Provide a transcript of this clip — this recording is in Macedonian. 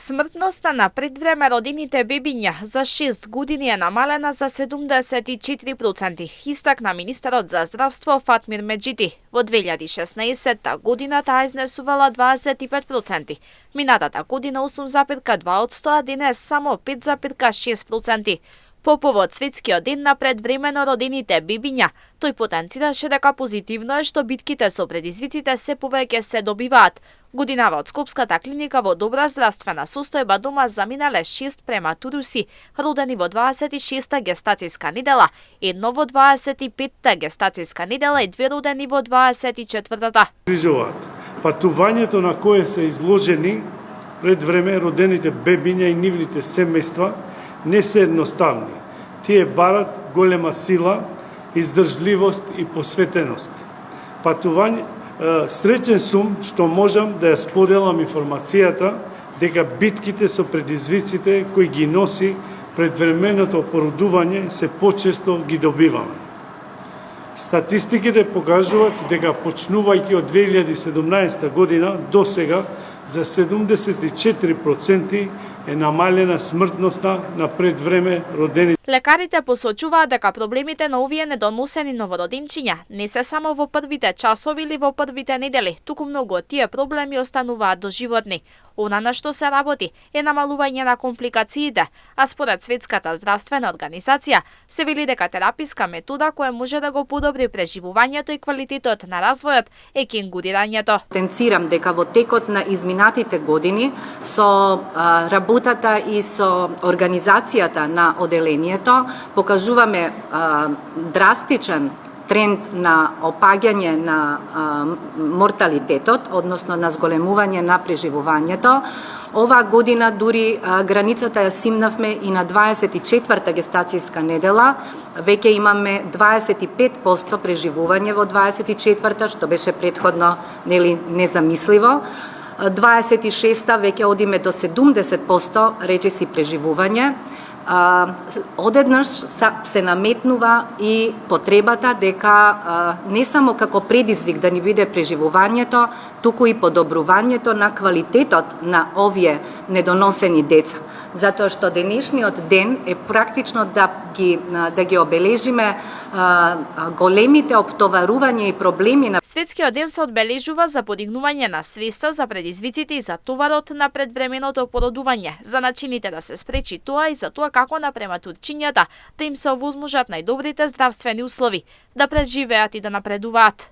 Смртноста на предвреме родените бебиња за 6 години е намалена за 74%, истакна министерот за здравство Фатмир Меджити. Во 2016 година таа изнесувала 25%, минатата година 8,2%, а денес само 5,6%. По повод Светскиот ден на предвремено родените бебиња, тој потенцираше дека позитивно е што битките со предизвиците се повеќе се добиваат. Годинава од Скопската клиника во добра здравствена состојба дома заминале 6 прематуруси, родени во 26-та гестацијска недела, едно во 25-та гестацијска недела и 2 родени во 24-та. Патувањето на кое се изложени пред време родените бебиња и нивните семејства не се едноставни. Тие барат голема сила, издржливост и посветеност. Среќен сум што можам да ја споделам информацијата дека битките со предизвиците кои ги носи предвременото породување се почесто ги добиваме. Статистиките покажуваат дека почнувајќи од 2017 година до сега за 74% е намалена смртноста на предвреме родени. Лекарите посочуваат дека проблемите на овие недоносени новороденчиња не се само во првите часови или во првите недели, туку многу од тие проблеми остануваат доживотни. Она на што се работи е намалување на компликациите, а според Светската здравствена организација се вели дека тераписка метода која може да го подобри преживувањето и квалитетот на развојот е кенгурирањето. Потенцирам дека во текот на изминатите години со работата и со организацијата на оделението покажуваме драстичен тренд на опаѓање на морталитетот, односно на зголемување на преживувањето. Оваа година дури границата ја симнавме и на 24-та гестацијска недела. Веќе имаме 25% преживување во 24-та, што беше претходно незамисливо. 26-та веќе одиме до 70% речиси преживување. Одеднаш се наметнува и потребата дека не само како предизвик да ни биде преживувањето, туку и подобрувањето на квалитетот на овие недоносени деца. Затоа што денешниот ден е практично да ги обележиме големите оптоварувања и проблеми на Светскиот ден се одбележува за подигнување на свеста за предизвиците и за товарот на предвременото породување, за начините да се спречи тоа и за тоа како на прематурчињата да им се овозможат најдобрите здравствени услови, да преживеат и да напредуваат.